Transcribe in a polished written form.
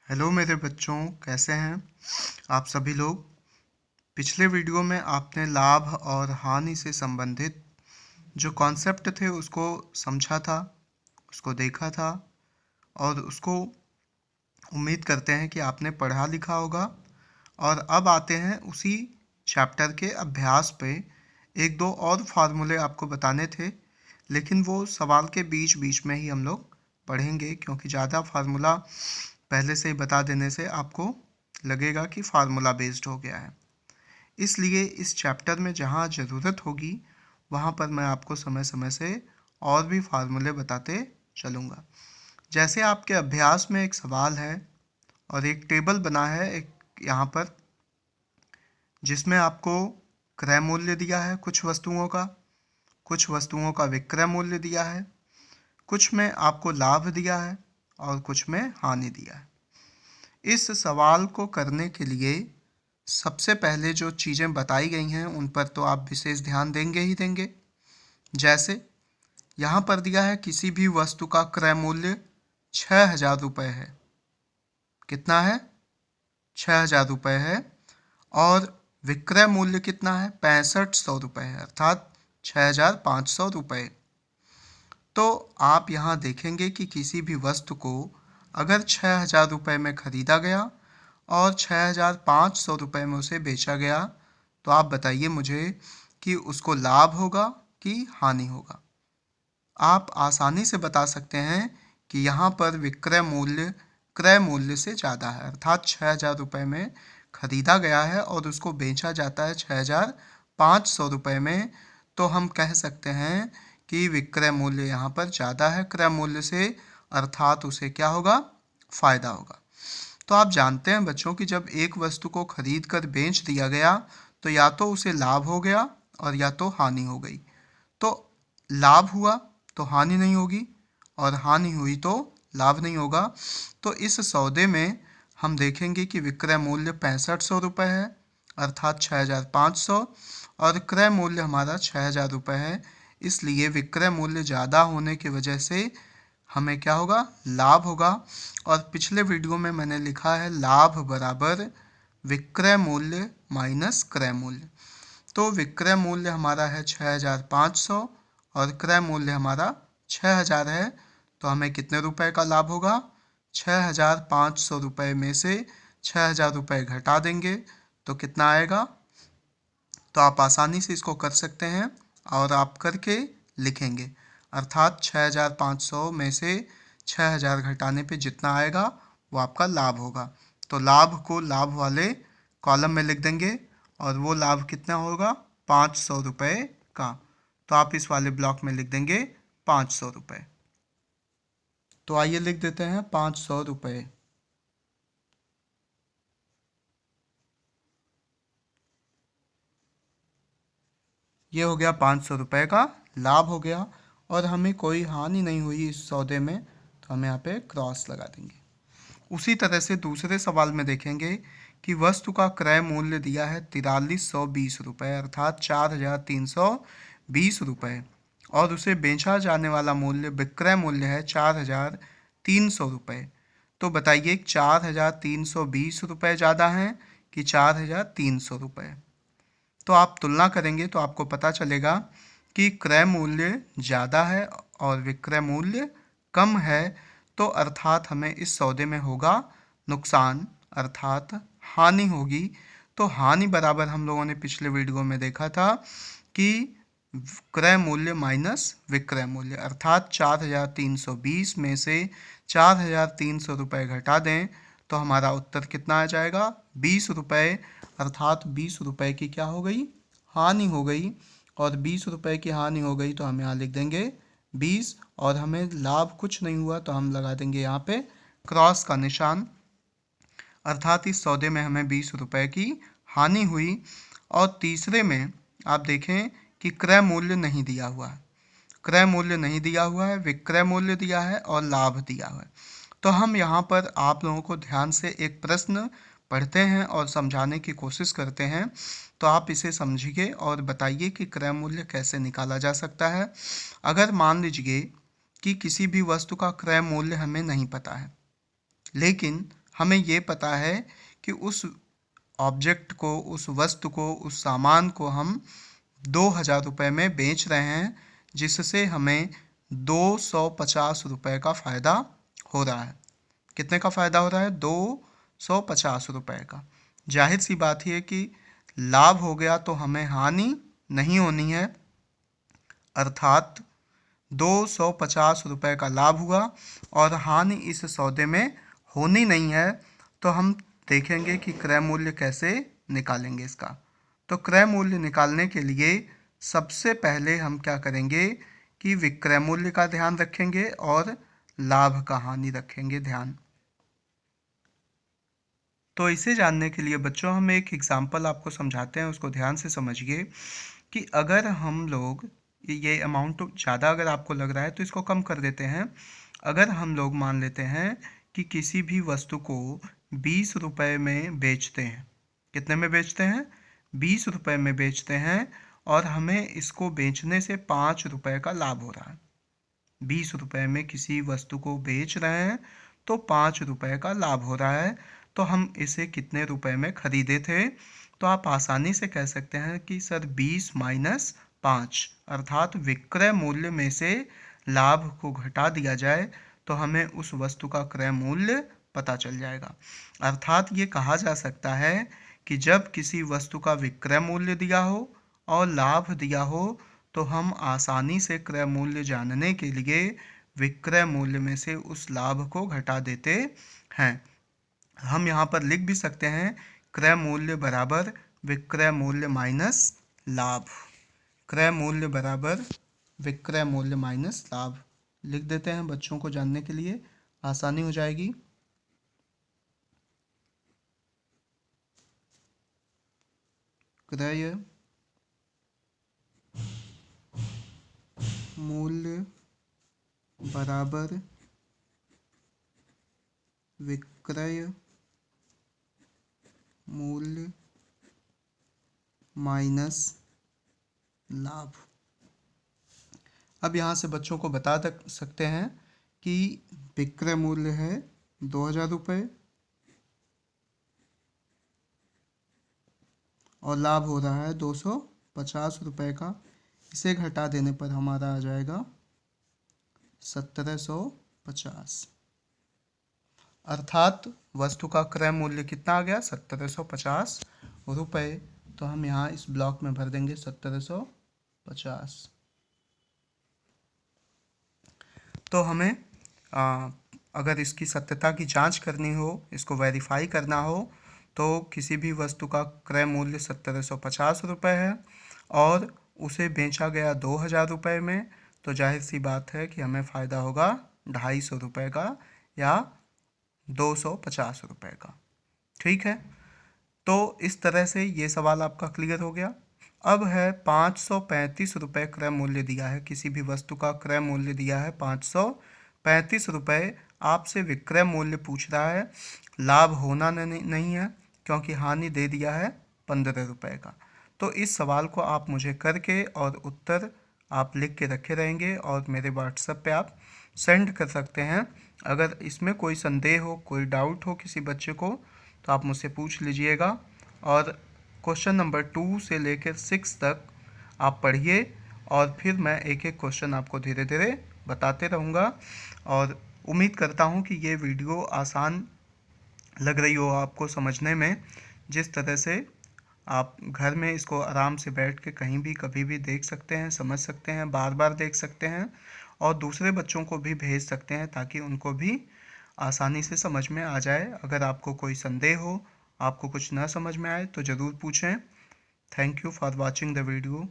Hello मेरे बच्चों, कैसे हैं आप सभी लोग। पिछले वीडियो में आपने लाभ और हानि से संबंधित जो कॉन्सेप्ट थे उसको समझा था, उसको देखा था और उसको उम्मीद करते हैं कि आपने पढ़ा लिखा होगा। और अब आते हैं उसी चैप्टर के अभ्यास पे। एक दो और फार्मूले आपको बताने थे, लेकिन वो सवाल के बीच बीच में ही हम लोग पढ़ेंगे, क्योंकि ज़्यादा फार्मूला पहले से ही बता देने से आपको लगेगा कि फार्मूला बेस्ड हो गया है। इसलिए इस चैप्टर में जहाँ ज़रूरत होगी वहाँ पर मैं आपको समय समय से और भी फार्मूले बताते चलूँगा। जैसे आपके अभ्यास में एक सवाल है और एक टेबल बना है एक यहाँ पर, जिसमें आपको क्रय मूल्य दिया है कुछ वस्तुओं का विक्रय मूल्य दिया है, कुछ में आपको लाभ दिया है और कुछ में हानि दिया है। इस सवाल को करने के लिए सबसे पहले जो चीज़ें बताई गई हैं उन पर तो आप विशेष ध्यान देंगे ही देंगे। जैसे यहाँ पर दिया है किसी भी वस्तु का क्रय मूल्य 6,000 रुपये है। कितना है? 6,000 रुपये है। और विक्रय मूल्य कितना है? 6500 रुपये है, अर्थात 6,500 रुपये। तो आप यहाँ देखेंगे कि किसी भी वस्तु को अगर 6,000 रुपये में ख़रीदा गया और 6,500 रुपये में उसे बेचा गया, तो आप बताइए मुझे कि उसको लाभ होगा कि हानि होगा। आप आसानी से बता सकते हैं कि यहाँ पर विक्रय मूल्य क्रय मूल्य से ज़्यादा है, अर्थात 6,000 रुपये में ख़रीदा गया है और उसको बेचा जाता है 6,500 रुपये में, तो हम कह सकते हैं कि विक्रय मूल्य यहाँ पर ज़्यादा है क्रय मूल्य से, अर्थात उसे क्या होगा? फ़ायदा होगा। तो आप जानते हैं बच्चों कि जब एक वस्तु को खरीद कर बेच दिया गया तो या तो उसे लाभ हो गया और या तो हानि हो गई। तो लाभ हुआ तो हानि नहीं होगी और हानि हुई तो लाभ नहीं होगा। तो इस सौदे में हम देखेंगे कि विक्रय मूल्य 6500 रुपये है, अर्थात 6,500, और क्रय मूल्य हमारा 6,000 रुपये है। इसलिए विक्रय मूल्य ज़्यादा होने की वजह से हमें क्या होगा? लाभ होगा। और पिछले वीडियो में मैंने लिखा है लाभ बराबर विक्रय मूल्य माइनस क्रय मूल्य। तो विक्रय मूल्य हमारा है 6,500 और क्रय मूल्य हमारा 6,000 है, तो हमें कितने रुपए का लाभ होगा? 6,500 रुपये में से 6,000 रुपये घटा देंगे तो कितना आएगा? तो आप आसानी से इसको कर सकते हैं और आप करके लिखेंगे, अर्थात 6,500 में से 6,000 घटाने पे जितना आएगा वो आपका लाभ होगा। तो लाभ को लाभ वाले कॉलम में लिख देंगे और वो लाभ कितना होगा? 500 रुपये का। तो आप इस वाले ब्लॉक में लिख देंगे 500 रुपये। तो आइए लिख देते हैं 500 रुपये। ये हो गया 500 रुपये का लाभ हो गया और हमें कोई हानि नहीं हुई इस सौदे में, तो हम यहाँ पे क्रॉस लगा देंगे। उसी तरह से दूसरे सवाल में देखेंगे कि वस्तु का क्रय मूल्य दिया है 4,320 रुपये, अर्थात 4,320 रुपये, और उसे बेचा जाने वाला मूल्य विक्रय मूल्य है 4,300 रुपये। तो बताइए 4,320 रुपये ज़्यादा हैं कि 4,300 रुपये? तो आप तुलना करेंगे तो आपको पता चलेगा कि क्रय मूल्य ज़्यादा है और विक्रय मूल्य कम है, तो अर्थात हमें इस सौदे में होगा नुकसान, अर्थात हानि होगी। तो हानि बराबर हम लोगों ने पिछले वीडियो में देखा था कि क्रय मूल्य माइनस विक्रय मूल्य, अर्थात 4,320 में से 4,300 रुपये घटा दें तो हमारा उत्तर कितना आ जाएगा? 20 रुपये, अर्थात 20 रुपये की क्या हो गई? हानि हो गई। और 20 रुपये की हानि हो गई तो हम यहाँ लिख देंगे 20, और हमें लाभ कुछ नहीं हुआ तो हम लगा देंगे यहाँ पे क्रॉस का निशान, अर्थात इस सौदे में हमें 20 रुपये की हानि हुई। और तीसरे में आप देखें कि क्रय मूल्य नहीं दिया हुआ है, क्रय मूल्य नहीं दिया हुआ है, विक्रय मूल्य दिया है और लाभ दिया हुआ है। तो हम यहाँ पर आप लोगों को ध्यान से एक प्रश्न पढ़ते हैं और समझाने की कोशिश करते हैं, तो आप इसे समझिए और बताइए कि क्रय मूल्य कैसे निकाला जा सकता है। अगर मान लीजिए कि किसी भी वस्तु का क्रय मूल्य हमें नहीं पता है, लेकिन हमें ये पता है कि उस ऑब्जेक्ट को, उस वस्तु को, उस सामान को हम 2000 रुपये में बेच रहे हैं, जिससे हमें 250 रुपये का फ़ायदा हो रहा है। कितने का फ़ायदा हो रहा है? 250 रुपये का। जाहिर सी बात है कि लाभ हो गया तो हमें हानि नहीं होनी है, अर्थात 250 रुपये का लाभ हुआ और हानि इस सौदे में होनी नहीं है। तो हम देखेंगे कि क्रय मूल्य कैसे निकालेंगे इसका। तो क्रय मूल्य निकालने के लिए सबसे पहले हम क्या करेंगे कि विक्रय मूल्य का ध्यान रखेंगे और लाभ का हानि रखेंगे ध्यान। तो इसे जानने के लिए बच्चों हम एक एग्जाम्पल आपको समझाते हैं, उसको ध्यान से समझिए कि अगर हम लोग ये अमाउंट ज़्यादा अगर आपको लग रहा है तो इसको कम कर देते हैं। अगर हम लोग मान लेते हैं कि किसी भी वस्तु को 20 रुपये में बेचते हैं, कितने में बेचते हैं? 20 रुपये में बेचते हैं और हमें इसको बेचने से 5 रुपये का लाभ हो रहा है। 20 रुपये में किसी वस्तु को बेच रहे हैं तो 5 रुपये का लाभ हो रहा है। तो हम इसे कितने रुपए में खरीदे थे? तो आप आसानी से कह सकते हैं कि सर 20 माइनस 5, अर्थात विक्रय मूल्य में से लाभ को घटा दिया जाए तो हमें उस वस्तु का क्रय मूल्य पता चल जाएगा। अर्थात ये कहा जा सकता है कि जब किसी वस्तु का विक्रय मूल्य दिया हो और लाभ दिया हो तो हम आसानी से क्रय मूल्य जानने के लिए विक्रय मूल्य में से उस लाभ को घटा देते हैं। हम यहाँ पर लिख भी सकते हैं क्रय मूल्य बराबर विक्रय मूल्य माइनस लाभ। क्रय मूल्य बराबर विक्रय मूल्य माइनस लाभ लिख देते हैं, बच्चों को जानने के लिए आसानी हो जाएगी। क्रय मूल्य बराबर विक्रय मूल्य माइनस लाभ। अब यहाँ से बच्चों को बता सकते हैं कि विक्रय मूल्य है 2000 रुपये और लाभ हो रहा है 250 रुपये का। इसे घटा देने पर हमारा आ जाएगा 1750, अर्थात वस्तु का क्रय मूल्य कितना आ गया? 1750 रुपये। तो हम यहाँ इस ब्लॉक में भर देंगे 1750। तो हमें अगर इसकी सत्यता की जांच करनी हो, इसको वेरीफाई करना हो, तो किसी भी वस्तु का क्रय मूल्य 1750 रुपये है और उसे बेचा गया 2000 रुपये में, तो जाहिर सी बात है कि हमें फ़ायदा होगा 250 रुपये का या 250 रुपये का। ठीक है, तो इस तरह से ये सवाल आपका क्लियर हो गया। अब है 535 रुपये क्रय मूल्य दिया है, किसी भी वस्तु का क्रय मूल्य दिया है 535 रुपये। आपसे विक्रय मूल्य पूछ रहा है, लाभ होना नहीं है क्योंकि हानि दे दिया है 15 रुपये का। तो इस सवाल को आप मुझे करके और उत्तर आप लिख के रखे रहेंगे और मेरे व्हाट्सएप पे आप सेंड कर सकते हैं। अगर इसमें कोई संदेह हो, कोई डाउट हो किसी बच्चे को, तो आप मुझसे पूछ लीजिएगा। और क्वेश्चन नंबर 2 से लेकर 6 तक आप पढ़िए और फिर मैं एक एक क्वेश्चन आपको धीरे धीरे बताते रहूँगा। और उम्मीद करता हूँ कि ये वीडियो आसान लग रही हो आपको समझने में, जिस तरह से आप घर में इसको आराम से बैठ के कहीं भी कभी भी देख सकते हैं, समझ सकते हैं, बार बार देख सकते हैं और दूसरे बच्चों को भी भेज सकते हैं ताकि उनको भी आसानी से समझ में आ जाए। अगर आपको कोई संदेह हो, आपको कुछ ना समझ में आए तो ज़रूर पूछें। Thank you for watching the video.